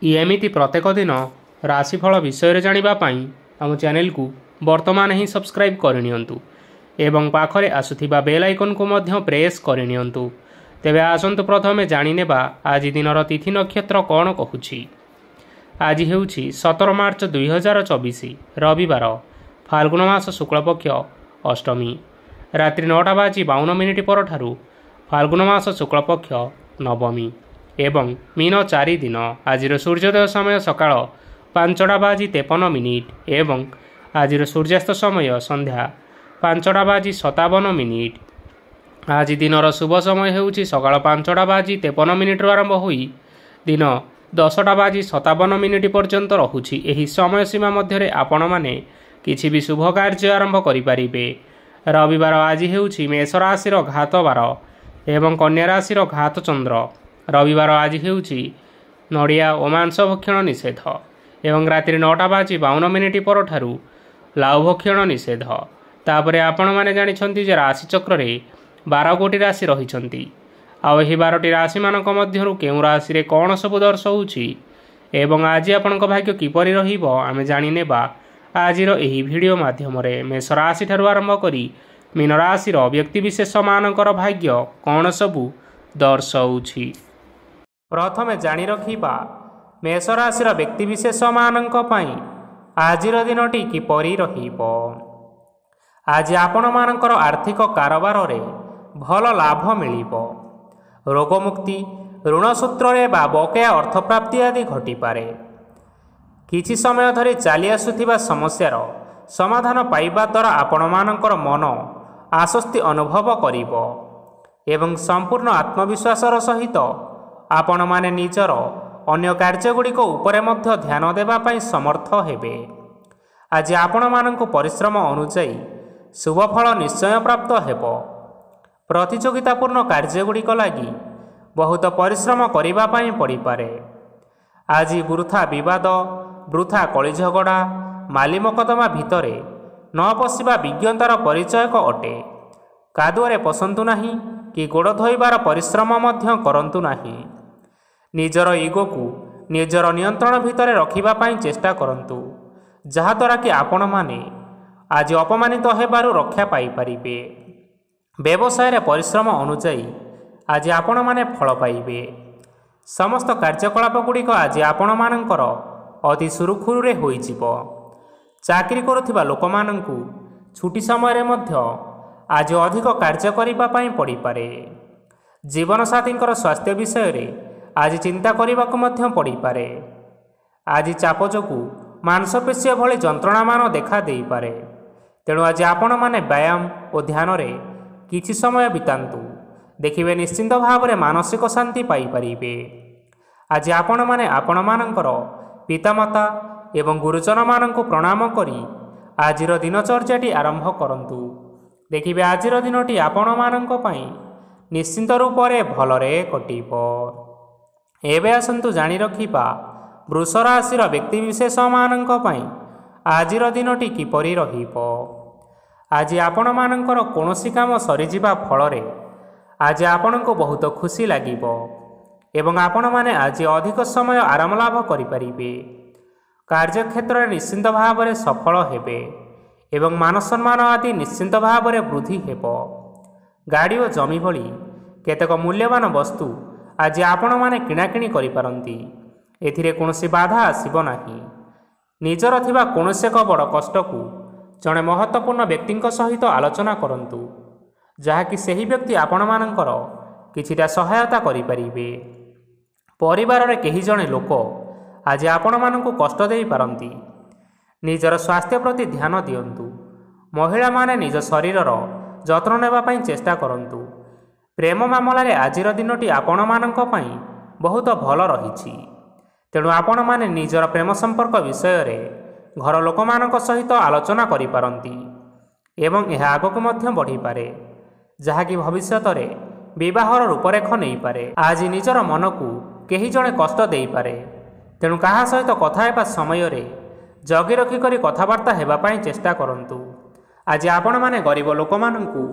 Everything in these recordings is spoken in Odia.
एमिति प्रत्येक दिन राशिफल विषय जानिबा पाई आम चैनल को वर्तमान ही सब्सक्राइब करनियंतु एवं पाखरे आसुथिबा बेल आइकन को मध्य प्रेस करनियंतु। तेबे आसंतु प्रथमे जानिनेबा आज दिनर तिथि नक्षत्र कौन कहुछि। आज हेउछि 17 मार्च 2024 रविवार, फाल्गुन मास शुक्लपक्ष अष्टमी, रात्रि 9:52 पर ठारू फाल्गुन मास शुक्लपक्ष नवमी एवं मीन 4 दिन। आज सूर्योदय समय सकाळ 5:53 एवं आज सूर्यास्त समय संध्या 5:57। आज दिनर शुभ समय हेउछि सकाळ 5:53 आरंभ होई दिन 10:57 पर्यंत रहुछि। एही समय सीमा मध्य आपण माने किछि भी शुभ कार्य आरंभ करि परिबे। रविवार आज हेउछि मेष राशिर घात बार एवं कन्या राशिर घात चंद्र। रविवार आज हेउछि नड़िया और मांस भक्षण निषेध एवं रात्रि 9:52 पर ठारू लाउ भक्षण निषेध। तापरे आपण माने जानिछंती जे राशि चक्र रे 12 गोटी राशि रहिछंती। आ एही 12टी राशि मानक मध्यरु केउ राशि रे कोन सब दर्शाउछि एवं आज आपनक भाग्य किपरि रहिबो आमे जानि नेबा आजिर एही वीडियो माध्यम रे। मेष राशि ठारू आरंभ करी मीन राशि रो व्यक्ति विशेष मानकर भाग्य कोन सबु दर्शाउछि। प्रथमे जानि रखिबा मेष राशि रो व्यक्ति विशेष मानक पई आजिर दिनटी किपरि रहिबो। आज आपण मानकर आर्थिक कारोबार रे भल लाभ मिलिबो। रोग मुक्ति, ऋण सूत्र रे बा बकेया अर्थ प्राप्ति आदि घटी पारे। किछि समय धरि चली आसुथिबा समस्यार समाधान पाइबा द्वारा आपण मानकर मन आश्वस्ति अनुभव करिबो एवं संपूर्ण आत्मविश्वासर सहित आपण माने निजर अन्य कार्यगुड़िक उपरे मध्य ध्यान देबा पई समर्थ हेबे। आज आपण मानंकु परिश्रम अनुसायी शुभ फल निश्चय प्राप्त हेबो। प्रतियोगितापूर्ण कार्यगुड़िक लागि बहुत परिश्रम करिबा पई पड़ी पारे। आज वृथा विवाद, वृथा कଳି झगड़ा, माली मकदमा भितरे न पशिबा विज्ञतार परिचयक अटे। कादुआरे पसंतु नाही कि गोड़ धोइबार परिश्रम मध्य करंतु नाही। निजर इगो को निजर नियंत्रण भितरे रखिबा पई चेष्टा करंतु, जहा द्वारा कि आपण माने आज अपमानित हेबारु रक्षा पाई परिबे। व्यवसाय रे परिश्रम अनुसायी आज आपण माने फल पाइबे। समस्त कार्यकलाप गुड़िक आज आपण मानकर अति सुरुखुरु रे होई जिवो। चाकरी करुथिबा लोक मानंकु छुट्टी समय रे मध्य आज अधिक कार्य करिबा पई पड़ी पारे। जीवन साथींकर स्वास्थ्य विषय रे आज चिंता करिबाकु मध्य पड़ी पारे। आज चाप जोगु मांसपेशी भली जंत्रणा मान देखा देई पारे। तेणु आज आपण माने व्यायाम और ध्यान रे किछि समय बितांतु, देखिबे निश्चिंत भाव रे मानसिक शांति पाई परिबे। आज आपण माने आपण मानकर पितामाता एवं गुरुजन मानंकु प्रणाम करी आजिर दिनचर्याटी आरंभ करंतु। देखिबे आजिर दिनटी आपण मानंक पई निश्चिंत रूप रे भलरे कटिबो। एबे आसंतु जानि रखिबा वृष राशिर व्यक्ति विशेष मानंक पई आजिर दिनटी किपरि रहिबो। आज आपण मानंकर कोनोसी काम सरीजिबा फलरे आज आपणको बहुत खुशी लागिबो एवं आपण माने आज अधिक समय आराम लाभ करि परिबे। कार्यक्षेत्र में निश्चिंत भाव में सफल हेबे एवं मान सम्मान आदि निश्चिंत भाव में वृद्धि हेबो। गाड़ी और जमी भली केतेक मूल्यवान वस्तु आज आपण माने किणाकिणी करि पारंती। एथिरे कोनोसी बाधा आसीबो नाही। निजर थिबा कोनोसी एक बड़ कष्ट को जड़े महत्वपूर्ण व्यक्ति सहित आलोचना करंतु, जहाँकि सही व्यक्ति आपण मानकर किछिटा सहायता करि परिबे। परिवार रे केही जणे लोक आज आपण मानकु कष्ट देई पारंती। निजर स्वास्थ्य प्रति ध्यान दियंतु। महिला माने निज शरीरर जत्न नेबा पई चेष्टा करंतु। प्रेम मामला रे आजिर दिनटी आपण मानक पई बहुत भल रहिछि। तेणु आपण माने निजर प्रेम संपर्क विषय रे घर लोक मानक सहित आलोचना करि पारंती एवं यह आगक मध्य बढ़ी पारे, जहाँकि भविष्यत रे विवाहर रूपरेख नहीं पारे। आज निजर मन को केही जणे कष्ट देई पारे। तेणु कहा सहित कथा हेबा समय रे जगी रखी करी कथबार्ता हेबा पई चेष्टा करंतु। आज आपण माने गरीब लोक मानंकु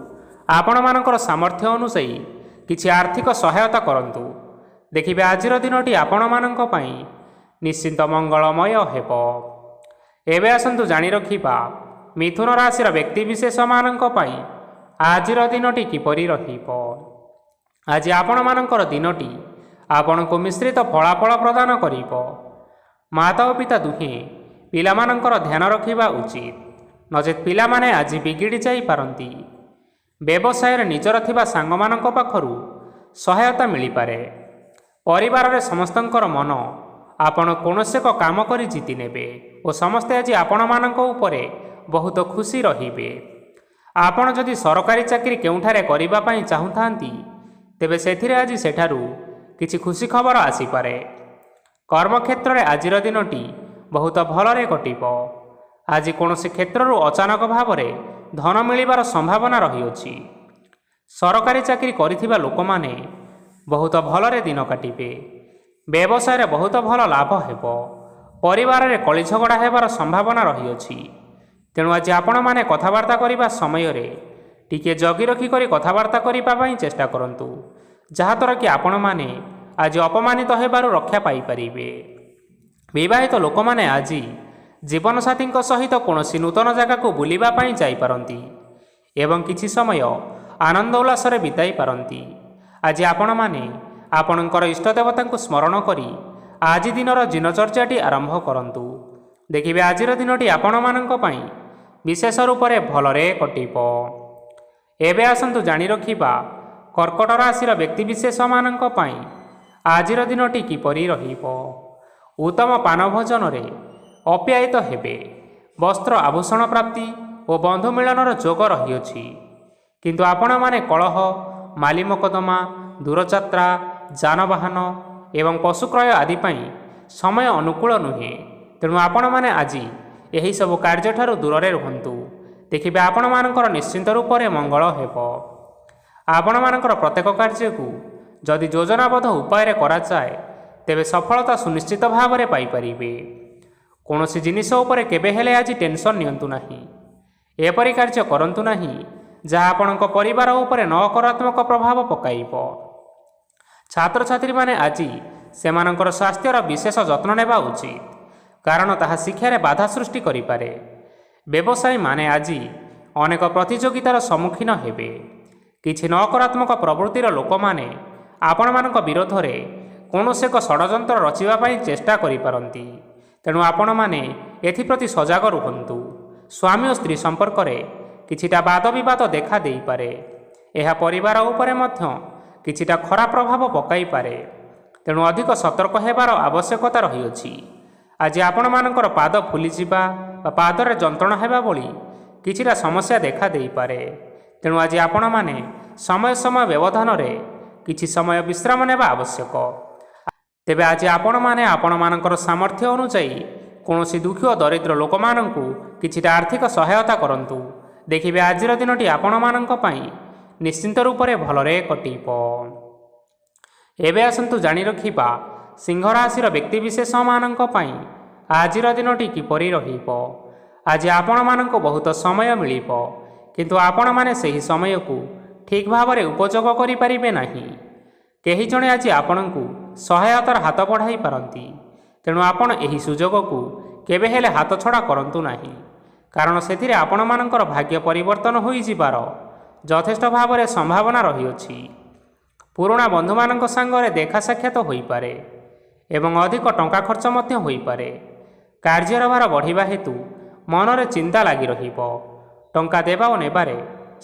आपण मानकर सामर्थ्य अनुसायी किछि आर्थिक सहायता करंतु। देखिबे आजिर दिनटी आपण मानंक पई ନିଶ୍ଚିନ୍ତ ମଙ୍ଗଳମୟ ହେବ। ଏବେ ଆସନ୍ତୁ ଜାଣି ରଖିବା ମିଥୁନ ରାଶିର ବ୍ୟକ୍ତିବିଶେଷମାନଙ୍କ ପାଇଁ ଆଜିର ଦିନଟି କିପରି ରହିବ। ଆଜି ଆପଣମାନଙ୍କର ଦିନଟି ଆପଣଙ୍କୁ ମିଶ୍ରିତ ଫଳାଫଳ ପ୍ରଦାନ କରିବ। ମାତା ଓ ପିତା ଦୁହେଁ ପିଲାମାନଙ୍କର ଧ୍ୟାନ ରଖିବା ଉଚିତ, ନଚେତ୍ ପିଲାମାନେ ଆଜି ବିଗିଡ଼ି ଯାଇପାରନ୍ତି। ବ୍ୟବସାୟରେ ନିଜର ଥିବା ସାଙ୍ଗମାନଙ୍କ ପାଖରୁ ସହାୟତା ମିଳିପାରେ। ପରିବାରରେ ସମସ୍ତଙ୍କର ମନ ଆପଣ କୌଣସି ଏକ କାମ କରି ଜିତି ନେବେ ଓ ସମସ୍ତେ ଆଜି ଆପଣମାନଙ୍କ ଉପରେ ବହୁତ ଖୁସି ରହିବେ। ଆପଣ ଯଦି ସରକାରୀ ଚାକିରି କେଉଁଠାରେ କରିବା ପାଇଁ ଚାହୁଁଥାନ୍ତି, ତେବେ ସେଥିରେ ଆଜି ସେଠାରୁ କିଛି ଖୁସି ଖବର ଆସିପାରେ। କର୍ମକ୍ଷେତ୍ରରେ ଆଜିର ଦିନଟି ବହୁତ ଭଲରେ କଟିବ। ଆଜି କୌଣସି କ୍ଷେତ୍ରରୁ ଅଚାନକ ଭାବରେ ଧନ ମିଳିବାର ସମ୍ଭାବନା ରହିଅଛି। ସରକାରୀ ଚାକିରି କରିଥିବା ଲୋକମାନେ ବହୁତ ଭଲରେ ଦିନ କାଟିବେ। ବ୍ୟବସାୟରେ ବହୁତ ଭଲ ଲାଭ ହେବ। ପରିବାରରେ କଳିଝଗଡ଼ା ହେବାର ସମ୍ଭାବନା ରହିଅଛି। ତେଣୁ ଆଜି ଆପଣମାନେ କଥାବାର୍ତ୍ତା କରିବା ସମୟରେ ଟିକିଏ ଜଗି ରଖି କରି କଥାବାର୍ତ୍ତା କରିବା ପାଇଁ ଚେଷ୍ଟା କରନ୍ତୁ, ଯାହାଦ୍ୱାରା କି ଆପଣମାନେ ଆଜି ଅପମାନିତ ହେବାରୁ ରକ୍ଷା ପାଇପାରିବେ। ବିବାହିତ ଲୋକମାନେ ଆଜି ଜୀବନସାଥୀଙ୍କ ସହିତ କୌଣସି ନୂତନ ଜାଗାକୁ ବୁଲିବା ପାଇଁ ଯାଇପାରନ୍ତି ଏବଂ କିଛି ସମୟ ଆନନ୍ଦ ଉଲ୍ଲାସରେ ବିତାଇ ପାରନ୍ତି। ଆଜି ଆପଣମାନେ ଆପଣଙ୍କର ଇଷ୍ଟଦେବତାଙ୍କୁ ସ୍ମରଣ କରି ଆଜି ଦିନର ଦିନଚର୍ଯ୍ୟାଟି ଆରମ୍ଭ କରନ୍ତୁ। ଦେଖିବେ ଆଜିର ଦିନଟି ଆପଣମାନଙ୍କ ପାଇଁ ବିଶେଷ ରୂପରେ ଭଲରେ କଟିବ। ଏବେ ଆସନ୍ତୁ ଜାଣି ରଖିବା କର୍କଟ ରାଶିର ବ୍ୟକ୍ତିବିଶେଷମାନଙ୍କ ପାଇଁ ଆଜିର ଦିନଟି କିପରି ରହିବ। ଉତ୍ତମ ପାନ ଭୋଜନରେ ଅପ୍ୟାୟିତ ହେବେ। ବସ୍ତ୍ର ଆଭୂଷଣ ପ୍ରାପ୍ତି ଓ ବନ୍ଧୁ ମିଳନର ଯୋଗ ରହିଅଛି। କିନ୍ତୁ ଆପଣମାନେ କଳହ, ମାଲି ମକଦ୍ଦମା, ଦୂରଯାତ୍ରା, ଯାନବାହନ ଏବଂ ପଶୁକ୍ରୟ ଆଦି ପାଇଁ ସମୟ ଅନୁକୂଳ ନୁହେଁ। ତେଣୁ ଆପଣମାନେ ଆଜି ଏହିସବୁ କାର୍ଯ୍ୟଠାରୁ ଦୂରରେ ରୁହନ୍ତୁ। ଦେଖିବେ ଆପଣମାନଙ୍କର ନିଶ୍ଚିନ୍ତ ରୂପରେ ମଙ୍ଗଳ ହେବ। ଆପଣମାନଙ୍କର ପ୍ରତ୍ୟେକ କାର୍ଯ୍ୟକୁ ଯଦି ଯୋଜନାବଦ୍ଧ ଉପାୟରେ କରାଯାଏ, ତେବେ ସଫଳତା ସୁନିଶ୍ଚିତ ଭାବରେ ପାଇପାରିବେ। କୌଣସି ଜିନିଷ ଉପରେ କେବେ ହେଲେ ଆଜି ଟେନସନ୍ ନିଅନ୍ତୁ ନାହିଁ। ଏପରି କାର୍ଯ୍ୟ କରନ୍ତୁ ନାହିଁ ଯାହା ଆପଣଙ୍କ ପରିବାର ଉପରେ ନକାରାତ୍ମକ ପ୍ରଭାବ ପକାଇବ। ଛାତ୍ରଛାତ୍ରୀମାନେ ଆଜି ସେମାନଙ୍କର ସ୍ୱାସ୍ଥ୍ୟର ବିଶେଷ ଯତ୍ନ ନେବା ଉଚିତ, କାରଣ ତାହା ଶିକ୍ଷାରେ ବାଧା ସୃଷ୍ଟି କରିପାରେ। ବ୍ୟବସାୟୀମାନେ ଆଜି ଅନେକ ପ୍ରତିଯୋଗିତାର ସମ୍ମୁଖୀନ ହେବେ। କିଛି ନକାରାତ୍ମକ ପ୍ରବୃତ୍ତିର ଲୋକମାନେ ଆପଣମାନଙ୍କ ବିରୋଧରେ କୌଣସି ଏକ ଷଡ଼ଯନ୍ତ୍ର ରଚିବା ପାଇଁ ଚେଷ୍ଟା କରିପାରନ୍ତି। ତେଣୁ ଆପଣମାନେ ଏଥିପ୍ରତି ସଜାଗ ରୁହନ୍ତୁ। ସ୍ୱାମୀ ଓ ସ୍ତ୍ରୀ ସମ୍ପର୍କରେ କିଛିଟା ବାଦବିବାଦ ଦେଖା ଦେଇପାରେ। ଏହା ପରିବାର ଉପରେ ମଧ୍ୟ କିଛିଟା ଖରାପ ପ୍ରଭାବ ପକାଇପାରେ। ତେଣୁ ଅଧିକ ସତର୍କ ହେବାର ଆବଶ୍ୟକତା ରହିଅଛି। ଆଜି ଆପଣମାନଙ୍କର ପାଦ ଫୁଲିଯିବା ବା ପାଦରେ ଯନ୍ତ୍ରଣା ହେବା ଭଳି କିଛିଟା ସମସ୍ୟା ଦେଖା ଦେଇପାରେ। ତେଣୁ ଆଜି ଆପଣମାନେ ସମୟ ସମୟ ବ୍ୟବଧାନରେ କିଛି ସମୟ ବିଶ୍ରାମ ନେବା ଆବଶ୍ୟକ। ତେବେ ଆଜି ଆପଣମାନେ ଆପଣମାନଙ୍କର ସାମର୍ଥ୍ୟ ଅନୁଯାୟୀ କୌଣସି ଦୁଃଖୀ ଓ ଦରିଦ୍ର ଲୋକମାନଙ୍କୁ କିଛିଟା ଆର୍ଥିକ ସହାୟତା କରନ୍ତୁ। ଦେଖିବେ ଆଜିର ଦିନଟି ଆପଣମାନଙ୍କ ପାଇଁ ନିଶ୍ଚିନ୍ତ ରୂପରେ ଭଲରେ କଟିବ। ଏବେ ଆସନ୍ତୁ ଜାଣି ରଖିବା ସିଂହ ରାଶିର ବ୍ୟକ୍ତିବିଶେଷମାନଙ୍କ ପାଇଁ ଆଜିର ଦିନଟି କିପରି ରହିବ। ଆଜି ଆପଣମାନଙ୍କୁ ବହୁତ ସମୟ ମିଳିବ, କିନ୍ତୁ ଆପଣମାନେ ସେହି ସମୟକୁ ଠିକ୍ ଭାବରେ ଉପଯୋଗ କରିପାରିବେ ନାହିଁ। କେହି ଜଣେ ଆଜି ଆପଣଙ୍କୁ ସହାୟତାର ହାତ ବଢ଼ାଇ ପାରନ୍ତି। ତେଣୁ ଆପଣ ଏହି ସୁଯୋଗକୁ କେବେ ହେଲେ ହାତଛଡ଼ା କରନ୍ତୁ ନାହିଁ, କାରଣ ସେଥିରେ ଆପଣମାନଙ୍କର ଭାଗ୍ୟ ପରିବର୍ତ୍ତନ ହୋଇଯିବାର ଯଥେଷ୍ଟ ଭାବରେ ସମ୍ଭାବନା ରହିଅଛି। ପୁରୁଣା ବନ୍ଧୁମାନଙ୍କ ସାଙ୍ଗରେ ଦେଖା ସାକ୍ଷାତ ହୋଇପାରେ ଏବଂ ଅଧିକ ଟଙ୍କା ଖର୍ଚ୍ଚ ମଧ୍ୟ ହୋଇପାରେ। କାର୍ଯ୍ୟର ଭାର ବଢ଼ିବା ହେତୁ ମନରେ ଚିନ୍ତା ଲାଗି ରହିବ। ଟଙ୍କା ଦେବା ଓ ନେବାରେ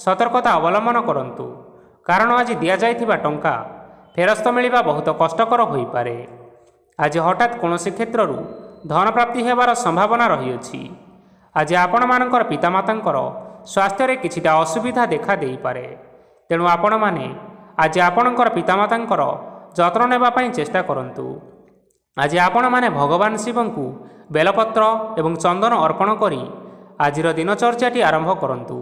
ସତର୍କତା ଅବଲମ୍ବନ କରନ୍ତୁ, କାରଣ ଆଜି ଦିଆଯାଇଥିବା ଟଙ୍କା ଫେରସ୍ତ ମିଳିବା ବହୁତ କଷ୍ଟକର ହୋଇପାରେ। ଆଜି ହଠାତ୍ କୌଣସି କ୍ଷେତ୍ରରୁ ଧନ ପ୍ରାପ୍ତି ହେବାର ସମ୍ଭାବନା ରହିଅଛି। ଆଜି ଆପଣମାନଙ୍କର ପିତାମାତାଙ୍କର ସ୍ୱାସ୍ଥ୍ୟରେ କିଛିଟା ଅସୁବିଧା ଦେଖା ଦେଇପାରେ। ତେଣୁ ଆପଣମାନେ ଆଜି ଆପଣଙ୍କର ପିତାମାତାଙ୍କର ଯତ୍ନ ନେବା ପାଇଁ ଚେଷ୍ଟା କରନ୍ତୁ। ଆଜି ଆପଣମାନେ ଭଗବାନ ଶିବଙ୍କୁ ବେଲପତ୍ର ଏବଂ ଚନ୍ଦନ ଅର୍ପଣ କରି ଆଜିର ଦିନଚର୍ଯ୍ୟାଟି ଆରମ୍ଭ କରନ୍ତୁ।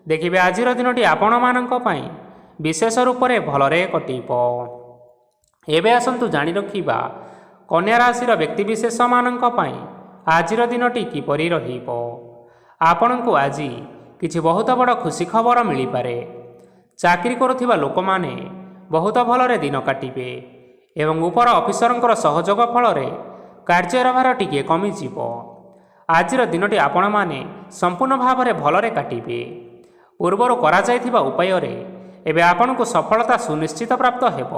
ଦେଖିବେ ଆଜିର ଦିନଟି ଆପଣମାନଙ୍କ ପାଇଁ ବିଶେଷ ରୂପରେ ଭଲରେ କଟିବ। ଏବେ ଆସନ୍ତୁ ଜାଣି ରଖିବା କନ୍ୟା ରାଶିର ବ୍ୟକ୍ତିବିଶେଷମାନଙ୍କ ପାଇଁ ଆଜିର ଦିନଟି କିପରି ରହିବ। ଆପଣଙ୍କୁ ଆଜି କିଛି ବହୁତ ବଡ଼ ଖୁସି ଖବର ମିଳିପାରେ। ଚାକିରି କରୁଥିବା ଲୋକମାନେ ବହୁତ ଭଲରେ ଦିନ କାଟିବେ ଏବଂ ଉପର ଅଫିସରଙ୍କର ସହଯୋଗ ଫଳରେ କାର୍ଯ୍ୟର ଭାର ଟିକିଏ କମିଯିବ। ଆଜିର ଦିନଟି ଆପଣମାନେ ସମ୍ପୂର୍ଣ୍ଣ ଭାବରେ ଭଲରେ କାଟିବେ। ପୂର୍ବରୁ କରାଯାଇଥିବା ଉପାୟରେ ଏବେ ଆପଣଙ୍କୁ ସଫଳତା ସୁନିଶ୍ଚିତ ପ୍ରାପ୍ତ ହେବ।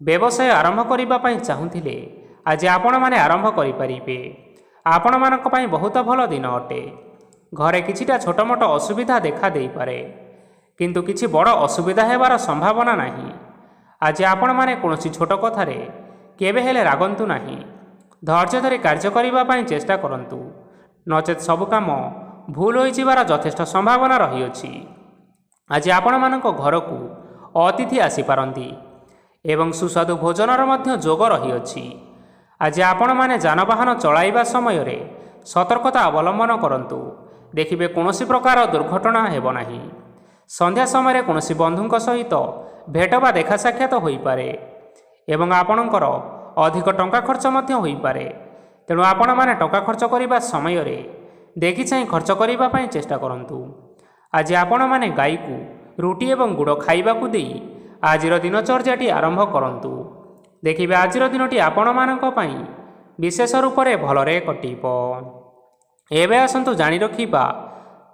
ବ୍ୟବସାୟ ଆରମ୍ଭ କରିବା ପାଇଁ ଚାହୁଁଥିଲେ ଆଜି ଆପଣମାନେ ଆରମ୍ଭ କରିପାରିବେ। ଆପଣମାନଙ୍କ ପାଇଁ ବହୁତ ଭଲ ଦିନ ଅଟେ। ଘରେ କିଛିଟା ଛୋଟମୋଟ ଅସୁବିଧା ଦେଖା ଦେଇପାରେ, କିନ୍ତୁ କିଛି ବଡ଼ ଅସୁବିଧା ହେବାର ସମ୍ଭାବନା ନାହିଁ। ଆଜି ଆପଣମାନେ କୌଣସି ଛୋଟ କଥାରେ କେବେ ହେଲେ ରାଗନ୍ତୁ ନାହିଁ। ଧୈର୍ଯ୍ୟ ଧରି କାର୍ଯ୍ୟ କରିବା ପାଇଁ ଚେଷ୍ଟା କରନ୍ତୁ, ନଚେତ୍ ସବୁ କାମ ଭୁଲ ହୋଇଯିବାର ଯଥେଷ୍ଟ ସମ୍ଭାବନା ରହିଅଛି। ଆଜି ଆପଣମାନଙ୍କ ଘରକୁ ଅତିଥି ଆସିପାରନ୍ତି ଏବଂ ସୁସ୍ୱାଦୁ ଭୋଜନର ମଧ୍ୟ ଯୋଗ ରହିଅଛି। ଆଜି ଆପଣମାନେ ଯାନବାହନ ଚଳାଇବା ସମୟରେ ସତର୍କତା ଅବଲମ୍ବନ କରନ୍ତୁ। ଦେଖିବେ କୌଣସି ପ୍ରକାର ଦୁର୍ଘଟଣା ହେବ ନାହିଁ। ସନ୍ଧ୍ୟା ସମୟରେ କୌଣସି ବନ୍ଧୁଙ୍କ ସହିତ ଭେଟ ବା ଦେଖା ସାକ୍ଷାତ ହୋଇପାରେ ଏବଂ ଆପଣଙ୍କର ଅଧିକ ଟଙ୍କା ଖର୍ଚ୍ଚ ମଧ୍ୟ ହୋଇପାରେ। ତେଣୁ ଆପଣମାନେ ଟଙ୍କା ଖର୍ଚ୍ଚ କରିବା ସମୟରେ ଦେଖିଚାହିଁ ଖର୍ଚ୍ଚ କରିବା ପାଇଁ ଚେଷ୍ଟା କରନ୍ତୁ। ଆଜି ଆପଣମାନେ ଗାଈକୁ ରୁଟି ଏବଂ ଗୁଡ଼ ଖାଇବାକୁ ଦେଇ ଆଜିର ଦିନଚର୍ଯ୍ୟାଟି ଆରମ୍ଭ କରନ୍ତୁ। ଦେଖିବେ ଆଜିର ଦିନଟି ଆପଣମାନଙ୍କ ପାଇଁ ବିଶେଷ ରୂପରେ ଭଲରେ କଟିବ। ଏବେ ଆସନ୍ତୁ ଜାଣି ରଖିବା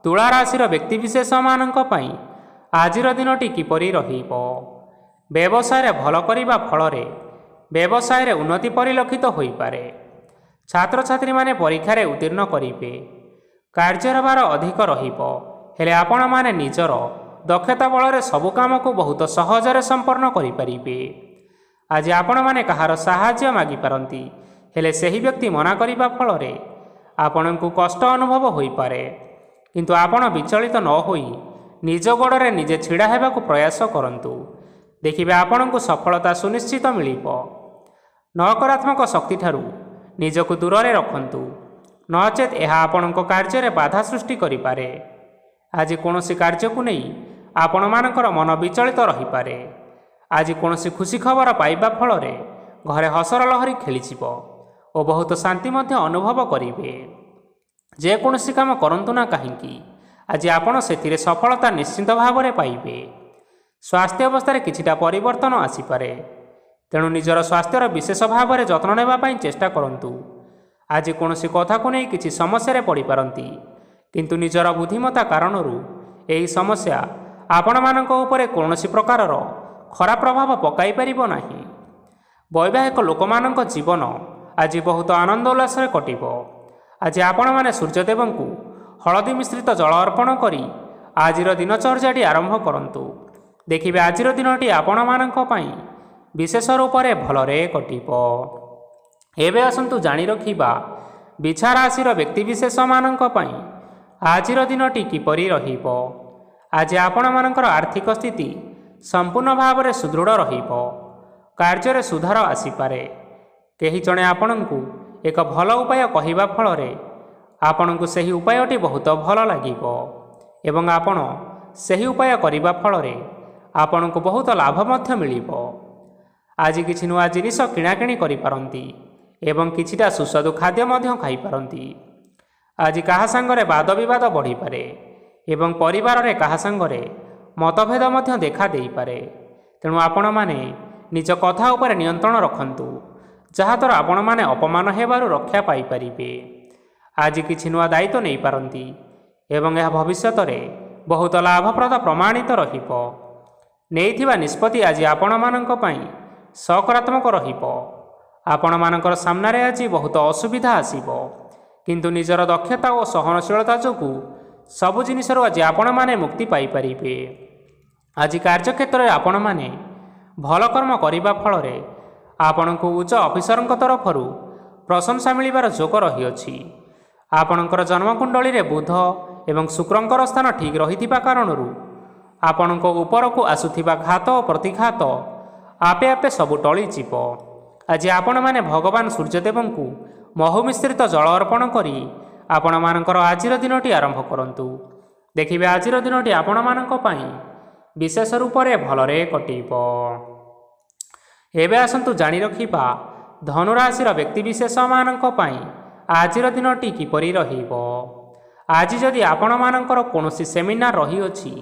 ତୁଳା ରାଶିର ବ୍ୟକ୍ତିବିଶେଷମାନଙ୍କ ପାଇଁ ଆଜିର ଦିନଟି କିପରି ରହିବ। ବ୍ୟବସାୟରେ ଭଲ କରିବା ଫଳରେ ବ୍ୟବସାୟରେ ଉନ୍ନତି ପରିଲକ୍ଷିତ ହୋଇପାରେ। ଛାତ୍ରଛାତ୍ରୀମାନେ ପରୀକ୍ଷାରେ ଉତ୍ତୀର୍ଣ୍ଣ କରିବେ। କାର୍ଯ୍ୟର ଭାର ଅଧିକ ରହିବ, ହେଲେ ଆପଣମାନେ ନିଜର ଦକ୍ଷତା ବଳରେ ସବୁ କାମକୁ ବହୁତ ସହଜରେ ସମ୍ପନ୍ନ କରିପାରିବେ। ଆଜି ଆପଣମାନେ କାହାର ସାହାଯ୍ୟ ମାଗିପାରନ୍ତି, ହେଲେ ସେହି ବ୍ୟକ୍ତି ମନା କରିବା ଫଳରେ ଆପଣଙ୍କୁ କଷ୍ଟ ଅନୁଭବ ହୋଇପାରେ। କିନ୍ତୁ ଆପଣ ବିଚଳିତ ନ ହୋଇ ନିଜ ଗୋଡ଼ରେ ନିଜେ ଛିଡ଼ା ହେବାକୁ ପ୍ରୟାସ କରନ୍ତୁ। ଦେଖିବେ ଆପଣଙ୍କୁ ସଫଳତା ସୁନିଶ୍ଚିତ ମିଳିବ। ନକାରାତ୍ମକ ଶକ୍ତିଠାରୁ ନିଜକୁ ଦୂରରେ ରଖନ୍ତୁ, ନଚେତ୍ ଏହା ଆପଣଙ୍କ କାର୍ଯ୍ୟରେ ବାଧା ସୃଷ୍ଟି କରିପାରେ। ଆଜି କୌଣସି କାର୍ଯ୍ୟକୁ ନେଇ ଆପଣମାନଙ୍କର ମନ ବିଚଳିତ ରହିପାରେ। ଆଜି କୌଣସି ଖୁସି ଖବର ପାଇବା ଫଳରେ ଘରେ ହସର ଲହରୀ ଖେଳିଯିବ ଓ ବହୁତ ଶାନ୍ତି ମଧ୍ୟ ଅନୁଭବ କରିବେ। ଯେକୌଣସି କାମ କରନ୍ତୁ ନା କାହିଁକି, ଆଜି ଆପଣ ସେଥିରେ ସଫଳତା ନିଶ୍ଚିତ ଭାବରେ ପାଇବେ। ସ୍ୱାସ୍ଥ୍ୟ ଅବସ୍ଥାରେ କିଛିଟା ପରିବର୍ତ୍ତନ ଆସିପାରେ, ତେଣୁ ନିଜର ସ୍ୱାସ୍ଥ୍ୟର ବିଶେଷ ଭାବରେ ଯତ୍ନ ନେବା ପାଇଁ ଚେଷ୍ଟା କରନ୍ତୁ। ଆଜି କୌଣସି କଥାକୁ ନେଇ କିଛି ସମସ୍ୟାରେ ପଡ଼ିପାରନ୍ତି, କିନ୍ତୁ ନିଜର ବୁଦ୍ଧିମତ୍ତା କାରଣରୁ ଏହି ସମସ୍ୟା ଆପଣମାନଙ୍କ ଉପରେ କୌଣସି ପ୍ରକାରର ଖରାପ ପ୍ରଭାବ ପକାଇ ପାରିବ ନାହିଁ। ବୈବାହିକ ଲୋକମାନଙ୍କ ଜୀବନ ଆଜି ବହୁତ ଆନନ୍ଦ ଉଲ୍ଲାସରେ କଟିବ। ଆଜି ଆପଣମାନେ ସୂର୍ଯ୍ୟଦେବଙ୍କୁ ହଳଦୀ ମିଶ୍ରିତ ଜଳ ଅର୍ପଣ କରି ଆଜିର ଦିନଚର୍ଯ୍ୟାଟି ଆରମ୍ଭ କରନ୍ତୁ। ଦେଖିବେ ଆଜିର ଦିନଟି ଆପଣମାନଙ୍କ ପାଇଁ ବିଶେଷ ରୂପରେ ଭଲରେ କଟିବ। ଏବେ ଆସନ୍ତୁ ଜାଣି ରଖିବା ବିଛା ରାଶିର ବ୍ୟକ୍ତିବିଶେଷମାନଙ୍କ ପାଇଁ ଆଜିର ଦିନଟି କିପରି ରହିବ। ଆଜି ଆପଣମାନଙ୍କର ଆର୍ଥିକ ସ୍ଥିତି ସମ୍ପୂର୍ଣ୍ଣ ଭାବରେ ସୁଦୃଢ଼ ରହିବ। କାର୍ଯ୍ୟରେ ସୁଧାର ଆସିପାରେ। କେହି ଜଣେ ଆପଣଙ୍କୁ ଏକ ଭଲ ଉପାୟ କହିବା ଫଳରେ ଆପଣଙ୍କୁ ସେହି ଉପାୟଟି ବହୁତ ଭଲ ଲାଗିବ ଏବଂ ଆପଣ ସେହି ଉପାୟ କରିବା ଫଳରେ ଆପଣଙ୍କୁ ବହୁତ ଲାଭ ମଧ୍ୟ ମିଳିବ। ଆଜି କିଛି ନୂଆ ଜିନିଷ କିଣାକିଣି କରିପାରନ୍ତି ଏବଂ କିଛିଟା ସୁସ୍ୱାଦୁ ଖାଦ୍ୟ ମଧ୍ୟ ଖାଇପାରନ୍ତି। ଆଜି କାହା ସାଙ୍ଗରେ ବାଦ ବିବାଦ ବଢ଼ିପାରେ ଏବଂ ପରିବାରରେ କାହା ସାଙ୍ଗରେ ମତଭେଦ ମଧ୍ୟ ଦେଖା ଦେଇପାରେ। ତେଣୁ ଆପଣମାନେ ନିଜ କଥା ଉପରେ ନିୟନ୍ତ୍ରଣ ରଖନ୍ତୁ, ଯାହାଦ୍ୱାରା ଆପଣମାନେ ଅପମାନ ହେବାରୁ ରକ୍ଷା ପାଇପାରିବେ। ଆଜି କିଛି ନୂଆ ଦାୟିତ୍ୱ ନେଇପାରନ୍ତି ଏବଂ ଏହା ଭବିଷ୍ୟତରେ ବହୁତ ଲାଭପ୍ରଦ ପ୍ରମାଣିତ ରହିବ। ନେଇଥିବା ନିଷ୍ପତ୍ତି ଆଜି ଆପଣମାନଙ୍କ ପାଇଁ ସକାରାତ୍ମକ ରହିବ। ଆପଣମାନଙ୍କର ସାମ୍ନାରେ ଆଜି ବହୁତ ଅସୁବିଧା ଆସିବ, କିନ୍ତୁ ନିଜର ଦକ୍ଷତା ଓ ସହନଶୀଳତା ଯୋଗୁଁ ସବୁ ଜିନିଷରୁ ଆଜି ଆପଣମାନେ ମୁକ୍ତି ପାଇପାରିବେ। ଆଜି କାର୍ଯ୍ୟକ୍ଷେତ୍ରରେ ଆପଣମାନେ ଭଲ କର୍ମ କରିବା ଫଳରେ ଆପଣଙ୍କୁ ଉଚ୍ଚ ଅଫିସରଙ୍କ ତରଫରୁ ପ୍ରଶଂସା ମିଳିବାର ଯୋଗ ରହିଅଛି। ଆପଣଙ୍କର ଜନ୍ମକୁଣ୍ଡଳୀରେ ବୁଧ ଏବଂ ଶୁକ୍ରଙ୍କର ସ୍ଥାନ ଠିକ୍ ରହିଥିବା କାରଣରୁ ଆପଣଙ୍କ ଉପରକୁ ଆସୁଥିବା ଘାତ ଓ ପ୍ରତିଘାତ ଆପେ ଆପେ ସବୁ ଟଳିଯିବ। ଆଜି ଆପଣମାନେ ଭଗବାନ ସୂର୍ଯ୍ୟଦେବଙ୍କୁ ମହୁ ମିଶ୍ରିତ ଜଳ ଅର୍ପଣ କରି ଆପଣମାନଙ୍କର ଆଜିର ଦିନଟି ଆରମ୍ଭ କରନ୍ତୁ। ଦେଖିବେ ଆଜିର ଦିନଟି ଆପଣମାନଙ୍କ ପାଇଁ ବିଶେଷ ରୂପରେ ଭଲରେ କଟିବ। ଏବେ ଆସନ୍ତୁ ଜାଣି ରଖିବା ଧନୁରାଶିର ବ୍ୟକ୍ତିବିଶେଷମାନଙ୍କ ପାଇଁ ଆଜିର ଦିନଟି କିପରି ରହିବ। ଆଜି ଯଦି ଆପଣମାନଙ୍କର କୌଣସି ସେମିନାର ରହିଅଛି,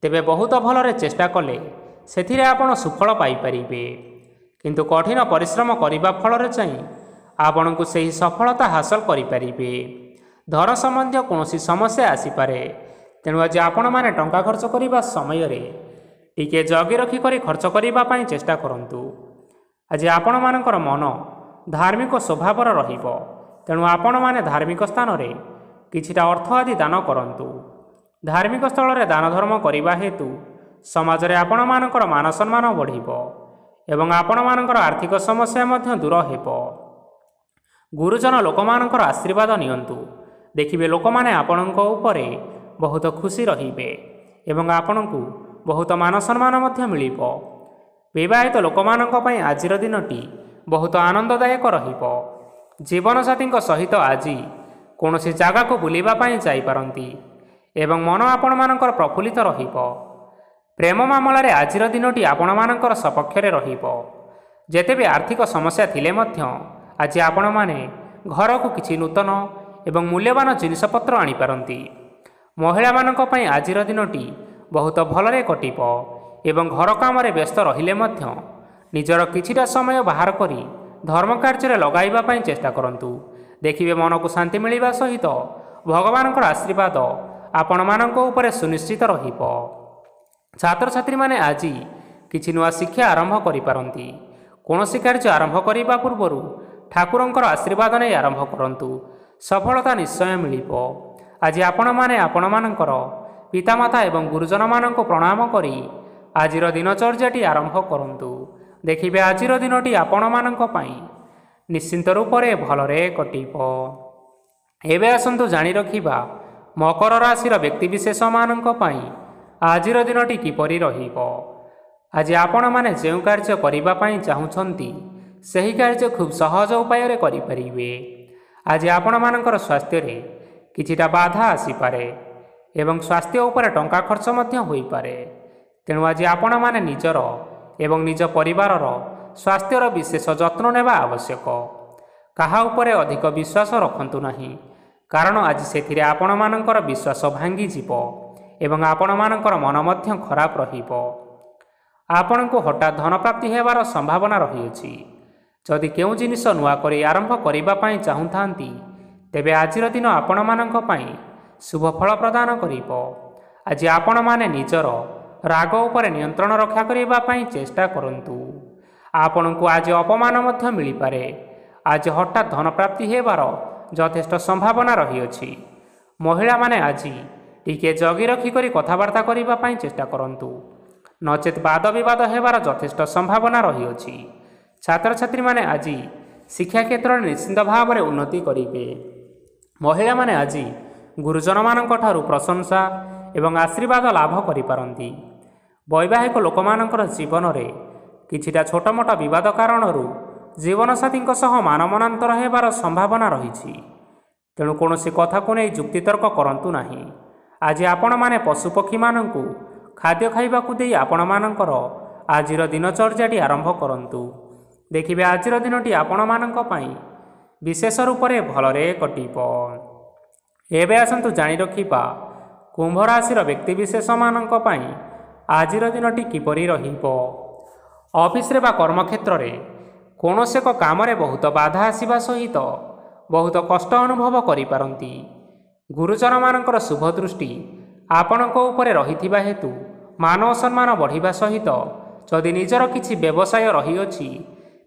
ତେବେ ବହୁତ ଭଲରେ ଚେଷ୍ଟା କଲେ ସେଥିରେ ଆପଣ ସୁଫଳ ପାଇପାରିବେ। କିନ୍ତୁ କଠିନ ପରିଶ୍ରମ କରିବା ଫଳରେ ଚାହିଁ ଆପଣଙ୍କୁ ସେହି ସଫଳତା ହାସଲ କରିପାରିବେ। ଧନ ସମ୍ବନ୍ଧୀୟ କୌଣସି ସମସ୍ୟା ଆସିପାରେ, ତେଣୁ ଆଜି ଆପଣମାନେ ଟଙ୍କା ଖର୍ଚ୍ଚ କରିବା ସମୟରେ ଟିକିଏ ଜଗି ରଖି କରି ଖର୍ଚ୍ଚ କରିବା ପାଇଁ ଚେଷ୍ଟା କରନ୍ତୁ। ଆଜି ଆପଣମାନଙ୍କର ମନ ଧାର୍ମିକ ସ୍ୱଭାବର ରହିବ, ତେଣୁ ଆପଣମାନେ ଧାର୍ମିକ ସ୍ଥାନରେ କିଛିଟା ଅର୍ଥ ଆଦି ଦାନ କରନ୍ତୁ। ଧାର୍ମିକ ସ୍ଥଳରେ ଦାନ ଧର୍ମ କରିବା ହେତୁ ସମାଜରେ ଆପଣମାନଙ୍କର ମାନ ସମ୍ମାନ ବଢ଼ିବ ଏବଂ ଆପଣମାନଙ୍କର ଆର୍ଥିକ ସମସ୍ୟା ମଧ୍ୟ ଦୂର ହେବ। ଗୁରୁଜନ ଲୋକମାନଙ୍କର ଆଶୀର୍ବାଦ ନିଅନ୍ତୁ। ଦେଖିବେ ଲୋକମାନେ ଆପଣଙ୍କ ଉପରେ ବହୁତ ଖୁସି ରହିବେ ଏବଂ ଆପଣଙ୍କୁ ବହୁତ ମାନ ସମ୍ମାନ ମଧ୍ୟ ମିଳିବ। ବିବାହିତ ଲୋକମାନଙ୍କ ପାଇଁ ଆଜିର ଦିନଟି ବହୁତ ଆନନ୍ଦଦାୟକ ରହିବ। ଜୀବନସାଥୀଙ୍କ ସହିତ ଆଜି କୌଣସି ଜାଗାକୁ ବୁଲିବା ପାଇଁ ଯାଇପାରନ୍ତି ଏବଂ ମନ ଆପଣମାନଙ୍କର ପ୍ରଫୁଲ୍ଲିତ ରହିବ। ପ୍ରେମ ମାମଲାରେ ଆଜିର ଦିନଟି ଆପଣମାନଙ୍କର ସପକ୍ଷରେ ରହିବ। ଯେତେବି ଆର୍ଥିକ ସମସ୍ୟା ଥିଲେ ମଧ୍ୟ ଆଜି ଆପଣମାନେ ଘରକୁ କିଛି ନୂତନ ଏବଂ ମୂଲ୍ୟବାନ ଜିନିଷପତ୍ର ଆଣିପାରନ୍ତି। ମହିଳାମାନଙ୍କ ପାଇଁ ଆଜିର ଦିନଟି ବହୁତ ଭଲରେ କଟିବ ଏବଂ ଘର କାମରେ ବ୍ୟସ୍ତ ରହିଲେ ମଧ୍ୟ ନିଜର କିଛିଟା ସମୟ ବାହାର କରି ଧର୍ମ କାର୍ଯ୍ୟରେ ଲଗାଇବା ପାଇଁ ଚେଷ୍ଟା କରନ୍ତୁ। ଦେଖିବେ ମନକୁ ଶାନ୍ତି ମିଳିବା ସହିତ ଭଗବାନଙ୍କର ଆଶୀର୍ବାଦ ଆପଣମାନଙ୍କ ଉପରେ ସୁନିଶ୍ଚିତ ରହିବ। ଛାତ୍ରଛାତ୍ରୀମାନେ ଆଜି କିଛି ନୂଆ ଶିକ୍ଷା ଆରମ୍ଭ କରିପାରନ୍ତି। କୌଣସି କାର୍ଯ୍ୟ ଆରମ୍ଭ କରିବା ପୂର୍ବରୁ ଠାକୁରଙ୍କର ଆଶୀର୍ବାଦ ନେଇ ଆରମ୍ଭ କରନ୍ତୁ। ସଫଳତା ନିଶ୍ଚୟ ମିଳିବ। ଆଜି ଆପଣମାନେ ଆପଣମାନଙ୍କର ପିତାମାତା ଏବଂ ଗୁରୁଜନମାନଙ୍କୁ ପ୍ରଣାମ କରି ଆଜିର ଦିନଚର୍ଯ୍ୟାଟି ଆରମ୍ଭ କରନ୍ତୁ। ଦେଖିବେ ଆଜିର ଦିନଟି ଆପଣମାନଙ୍କ ପାଇଁ ନିଶ୍ଚିନ୍ତ ରୂପରେ ଭଲରେ କଟିବ। ଏବେ ଆସନ୍ତୁ ଜାଣି ରଖିବା ମକର ରାଶିର ବ୍ୟକ୍ତିବିଶେଷମାନଙ୍କ ପାଇଁ ଆଜିର ଦିନଟି କିପରି ରହିବ। ଆଜି ଆପଣମାନେ ଯେଉଁ କାର୍ଯ୍ୟ କରିବା ପାଇଁ ଚାହୁଁଛନ୍ତି ସେହି କାର୍ଯ୍ୟ ଖୁବ୍ ସହଜ ଉପାୟରେ କରିପାରିବେ। ଆଜି ଆପଣମାନଙ୍କର ସ୍ୱାସ୍ଥ୍ୟରେ କିଛିଟା ବାଧା ଆସିପାରେ ଏବଂ ସ୍ୱାସ୍ଥ୍ୟ ଉପରେ ଟଙ୍କା ଖର୍ଚ୍ଚ ମଧ୍ୟ ହୋଇପାରେ। ତେଣୁ ଆଜି ଆପଣମାନେ ନିଜର ଏବଂ ନିଜ ପରିବାରର ସ୍ୱାସ୍ଥ୍ୟର ବିଶେଷ ଯତ୍ନ ନେବା ଆବଶ୍ୟକ। କାହା ଉପରେ ଅଧିକ ବିଶ୍ୱାସ ରଖନ୍ତୁ ନାହିଁ, କାରଣ ଆଜି ସେଥିରେ ଆପଣମାନଙ୍କର ବିଶ୍ୱାସ ଭାଙ୍ଗିଯିବ ଏବଂ ଆପଣମାନଙ୍କର ମନ ମଧ୍ୟ ଖରାପ ରହିବ। ଆପଣଙ୍କୁ ହଠାତ୍ ଧନପ୍ରାପ୍ତି ହେବାର ସମ୍ଭାବନା ରହିଅଛି। ଯଦି କେଉଁ ଜିନିଷ ନୂଆ କରି ଆରମ୍ଭ କରିବା ପାଇଁ ଚାହୁଁଥାନ୍ତି, ତେବେ ଆଜିର ଦିନ ଆପଣମାନଙ୍କ ପାଇଁ ଶୁଭ ଫଳ ପ୍ରଦାନ କରିବ। ଆଜି ଆପଣମାନେ ନିଜର ରାଗ ଉପରେ ନିୟନ୍ତ୍ରଣ ରକ୍ଷା କରିବା ପାଇଁ ଚେଷ୍ଟା କରନ୍ତୁ। ଆପଣଙ୍କୁ ଆଜି ଅପମାନ ମଧ୍ୟ ମିଳିପାରେ। ଆଜି ହଠାତ୍ ଧନପ୍ରାପ୍ତି ହେବାର ଯଥେଷ୍ଟ ସମ୍ଭାବନା ରହିଅଛି। ମହିଳାମାନେ ଆଜି ଟିକିଏ ଜଗି ରଖି କରି କଥାବାର୍ତ୍ତା କରିବା ପାଇଁ ଚେଷ୍ଟା କରନ୍ତୁ, ନଚେତ୍ ବାଦ ବିବାଦ ହେବାର ଯଥେଷ୍ଟ ସମ୍ଭାବନା ରହିଅଛି। ଛାତ୍ରଛାତ୍ରୀମାନେ ଆଜି ଶିକ୍ଷା କ୍ଷେତ୍ରରେ ନିଶ୍ଚିତ ଭାବରେ ଉନ୍ନତି କରିବେ। ମହିଳାମାନେ ଆଜି ଗୁରୁଜନମାନଙ୍କ ଠାରୁ ପ୍ରଶଂସା ଏବଂ ଆଶୀର୍ବାଦ ଲାଭ କରିପାରନ୍ତି। ବୈବାହିକ ଲୋକମାନଙ୍କର ଜୀବନରେ କିଛିଟା ଛୋଟମୋଟ ବିବାଦ କାରଣରୁ ଜୀବନସାଥୀଙ୍କ ସହ ମାନମନାନ୍ତର ହେବାର ସମ୍ଭାବନା ରହିଛି। ତେଣୁ କୌଣସି କଥାକୁ ନେଇ ଯୁକ୍ତିତର୍କ କରନ୍ତୁ ନାହିଁ। ଆଜି ଆପଣମାନେ ପଶୁପକ୍ଷୀମାନଙ୍କୁ ଖାଦ୍ୟ ଖାଇବାକୁ ଦେଇ ଆପଣମାନଙ୍କର ଆଜିର ଦିନଚର୍ଯ୍ୟାଟି ଆରମ୍ଭ କରନ୍ତୁ। ଦେଖିବେ ଆଜିର ଦିନଟି ଆପଣମାନଙ୍କ ପାଇଁ ବିଶେଷ ରୂପରେ ଭଲରେ କଟିବ। ଏବେ ଆସନ୍ତୁ ଜାଣି ରଖିବା କୁମ୍ଭ ରାଶିର ବ୍ୟକ୍ତିବିଶେଷମାନଙ୍କ ପାଇଁ ଆଜିର ଦିନଟି କିପରି ରହିବ। ଅଫିସରେ ବା କର୍ମକ୍ଷେତ୍ରରେ କୌଣସି ଏକ କାମରେ ବହୁତ ବାଧା ଆସିବା ସହିତ ବହୁତ କଷ୍ଟ ଅନୁଭବ କରିପାରନ୍ତି। ଗୁରୁଜନମାନଙ୍କର ଶୁଭ ଦୃଷ୍ଟି ଆପଣଙ୍କ ଉପରେ ରହିଥିବା ହେତୁ ମାନ ଓ ସମ୍ମାନ ବଢ଼ିବା ସହିତ ଯଦି ନିଜର କିଛି ବ୍ୟବସାୟ ରହିଅଛି,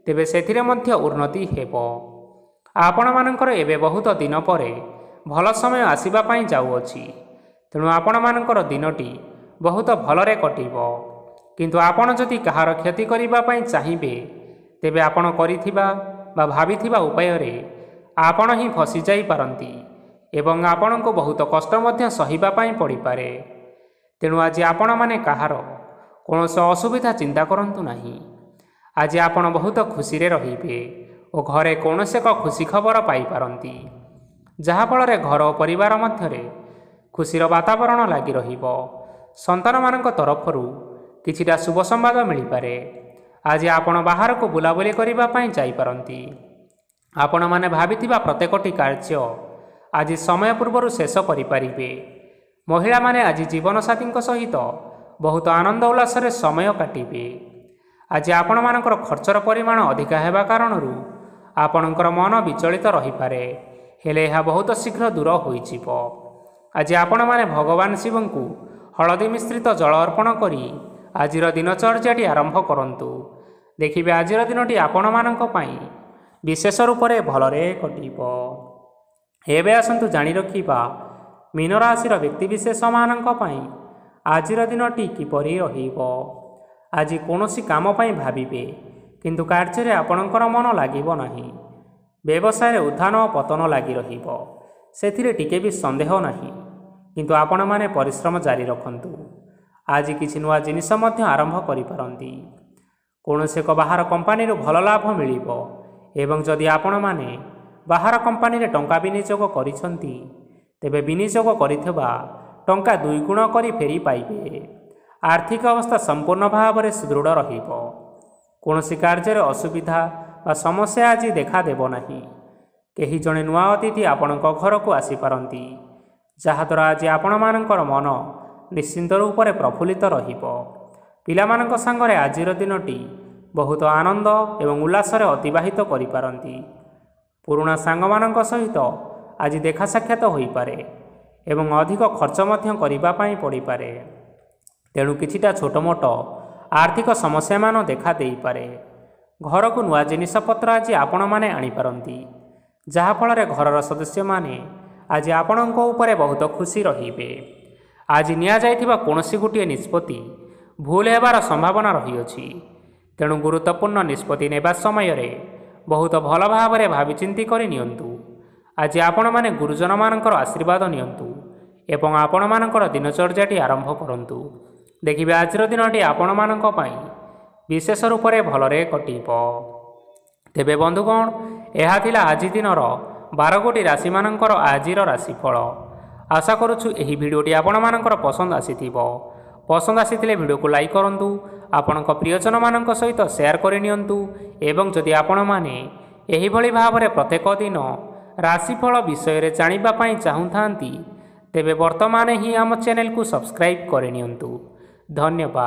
ତେବେ ସେଥିରେ ମଧ୍ୟ ଉନ୍ନତି ହେବ। ଆପଣମାନଙ୍କର ଏବେ ବହୁତ ଦିନ ପରେ ଭଲ ସମୟ ଆସିବା ପାଇଁ ଯାଉଅଛି। ତେଣୁ ଆପଣମାନଙ୍କର ଦିନଟି ବହୁତ ଭଲରେ କଟିବ। କିନ୍ତୁ ଆପଣ ଯଦି କାହାର କ୍ଷତି କରିବା ପାଇଁ ଚାହିଁବେ, ତେବେ ଆପଣ କରିଥିବା ବା ଭାବିଥିବା ଉପାୟରେ ଆପଣ ହିଁ ଫସି ଯାଇପାରନ୍ତି ଏବଂ ଆପଣଙ୍କୁ ବହୁତ କଷ୍ଟ ମଧ୍ୟ ସହିବା ପାଇଁ ପଡ଼ିପାରେ। ତେଣୁ ଆଜି ଆପଣମାନେ କାହାର କୌଣସି ଅସୁବିଧା ଚିନ୍ତା କରନ୍ତୁ ନାହିଁ। ଆଜି ଆପଣ ବହୁତ ଖୁସିରେ ରହିବେ ଓ ଘରେ କୌଣସି ଏକ ଖୁସି ଖବର ପାଇପାରନ୍ତି, ଯାହାଫଳରେ ଘର ଓ ପରିବାର ମଧ୍ୟରେ ଖୁସିର ବାତାବରଣ ଲାଗି ରହିବ। ସନ୍ତାନମାନଙ୍କ ତରଫରୁ କିଛିଟା ଶୁଭ ସମ୍ବାଦ ମିଳିପାରେ। ଆଜି ଆପଣ ବାହାରକୁ ବୁଲାବୁଲି କରିବା ପାଇଁ ଯାଇପାରନ୍ତି। ଆପଣମାନେ ଭାବିଥିବା ପ୍ରତ୍ୟେକଟି କାର୍ଯ୍ୟ ଆଜି ସମୟ ପୂର୍ବରୁ ଶେଷ କରିପାରିବେ। ମହିଳାମାନେ ଆଜି ଜୀବନସାଥୀଙ୍କ ସହିତ ବହୁତ ଆନନ୍ଦ ଉଲ୍ଲାସରେ ସମୟ କାଟିବେ। ଆଜି ଆପଣମାନଙ୍କର ଖର୍ଚ୍ଚର ପରିମାଣ ଅଧିକା ହେବା କାରଣରୁ ଆପଣଙ୍କର ମନ ବିଚଳିତ ରହିପାରେ, ହେଲେ ଏହା ବହୁତ ଶୀଘ୍ର ଦୂର ହୋଇଯିବ। ଆଜି ଆପଣମାନେ ଭଗବାନ ଶିବଙ୍କୁ ହଳଦୀ ମିଶ୍ରିତ ଜଳ ଅର୍ପଣ କରି ଆଜିର ଦିନଚର୍ଯ୍ୟାଟି ଆରମ୍ଭ କରନ୍ତୁ। ଦେଖିବେ ଆଜିର ଦିନଟି ଆପଣମାନଙ୍କ ପାଇଁ ବିଶେଷ ରୂପରେ ଭଲରେ କଟିବ। ଏବେ ଆସନ୍ତୁ ଜାଣି ରଖିବା ମୀନ ରାଶିର ବ୍ୟକ୍ତିବିଶେଷମାନଙ୍କ ପାଇଁ ଆଜିର ଦିନଟି କିପରି ରହିବ। ଆଜି କୌଣସି କାମ ପାଇଁ ଭାବିବେ, କିନ୍ତୁ କାର୍ଯ୍ୟରେ ଆପଣଙ୍କର ମନ ଲାଗିବ ନାହିଁ। ବ୍ୟବସାୟରେ ଉତ୍ଥାନ ଓ ପତନ ଲାଗି ରହିବ, ସେଥିରେ ଟିକେ ବି ସନ୍ଦେହ ନାହିଁ, କିନ୍ତୁ ଆପଣମାନେ ପରିଶ୍ରମ ଜାରି ରଖନ୍ତୁ। ଆଜି କିଛି ନୂଆ ଜିନିଷ ମଧ୍ୟ ଆରମ୍ଭ କରିପାରନ୍ତି। କୌଣସି ଏକ ବାହାର କମ୍ପାନୀରୁ ଭଲ ଲାଭ ମିଳିବ ଏବଂ ଯଦି ଆପଣମାନେ ବାହାର କମ୍ପାନୀରେ ଟଙ୍କା ବିନିଯୋଗ କରିଛନ୍ତି, ତେବେ ବିନିଯୋଗ କରିଥିବା ଟଙ୍କା ଦୁଇଗୁଣ କରି ଫେରି ପାଇବେ। ଆର୍ଥିକ ଅବସ୍ଥା ସମ୍ପୂର୍ଣ୍ଣ ଭାବରେ ସୁଦୃଢ଼ ରହିବ। କୌଣସି କାର୍ଯ୍ୟରେ ଅସୁବିଧା ବା ସମସ୍ୟା ଆଜି ଦେଖାଦେବ ନାହିଁ। କେହି ଜଣେ ନୂଆ ଅତିଥି ଆପଣଙ୍କ ଘରକୁ ଆସିପାରନ୍ତି, ଯାହାଦ୍ୱାରା ଆଜି ଆପଣମାନଙ୍କର ମନ ନିଶ୍ଚିନ୍ତ ରୂପରେ ପ୍ରଫୁଲ୍ଲିତ ରହିବ। ପିଲାମାନଙ୍କ ସାଙ୍ଗରେ ଆଜିର ଦିନଟି ବହୁତ ଆନନ୍ଦ ଏବଂ ଉଲ୍ଲାସରେ ଅତିବାହିତ କରିପାରନ୍ତି। ପୁରୁଣା ସାଙ୍ଗମାନଙ୍କ ସହିତ ଆଜି ଦେଖା ସାକ୍ଷାତ ହୋଇପାରେ ଏବଂ ଅଧିକ ଖର୍ଚ୍ଚ ମଧ୍ୟ କରିବା ପାଇଁ ପଡ଼ିପାରେ। ତେଣୁ କିଛିଟା ଛୋଟମୋଟ ଆର୍ଥିକ ସମସ୍ୟାମାନ ଦେଖା ଦେଇପାରେ। ଘରକୁ ନୂଆ ଜିନିଷପତ୍ର ଆଜି ଆପଣମାନେ ଆଣିପାରନ୍ତି, ଯାହାଫଳରେ ଘରର ସଦସ୍ୟମାନେ ଆଜି ଆପଣଙ୍କ ଉପରେ ବହୁତ ଖୁସି ରହିବେ। ଆଜି ନିଆଯାଇଥିବା କୌଣସି ଗୋଟିଏ ନିଷ୍ପତ୍ତି ଭୁଲ ହେବାର ସମ୍ଭାବନା ରହିଅଛି, ତେଣୁ ଗୁରୁତ୍ୱପୂର୍ଣ୍ଣ ନିଷ୍ପତ୍ତି ନେବା ସମୟରେ ବହୁତ ଭଲ ଭାବରେ ଭାବିଚିନ୍ତି କରି ନିଅନ୍ତୁ। ଆଜି ଆପଣମାନେ ଗୁରୁଜନମାନଙ୍କର ଆଶୀର୍ବାଦ ନିଅନ୍ତୁ ଏବଂ ଆପଣମାନଙ୍କର ଦିନଚର୍ଯ୍ୟାଟି ଆରମ୍ଭ କରନ୍ତୁ। ଦେଖିବେ ଆଜିର ଦିନଟି ଆପଣମାନଙ୍କ ପାଇଁ ବିଶେଷ ରୂପରେ ଭଲରେ କଟିବ। ତେବେ ବନ୍ଧୁଗଣ, ଏହା ଥିଲା ଆଜି ଦିନର 12ଗୋଟି ରାଶିମାନଙ୍କର ଆଜିର ରାଶିଫଳ। ଆଶା କରୁଛୁ ଏହି ଭିଡ଼ିଓଟି ଆପଣମାନଙ୍କର ପସନ୍ଦ ଆସିଥିବ। ପସନ୍ଦ ଆସିଥିଲେ ଭିଡ଼ିଓକୁ ଲାଇକ୍ କରନ୍ତୁ, ଆପଣଙ୍କ ପ୍ରିୟଜନମାନଙ୍କ ସହିତ ସେୟାର କରିନିଅନ୍ତୁ ଏବଂ ଯଦି ଆପଣମାନେ ଏହିଭଳି ଭାବରେ ପ୍ରତ୍ୟେକ ଦିନ ରାଶିଫଳ ବିଷୟରେ ଜାଣିବା ପାଇଁ ଚାହୁଁଥାନ୍ତି, ତେବେ ବର୍ତ୍ତମାନ ହିଁ ଆମ ଚ୍ୟାନେଲକୁ ସବସ୍କ୍ରାଇବ୍ କରିନିଅନ୍ତୁ। ଧନ୍ୟବାଦ।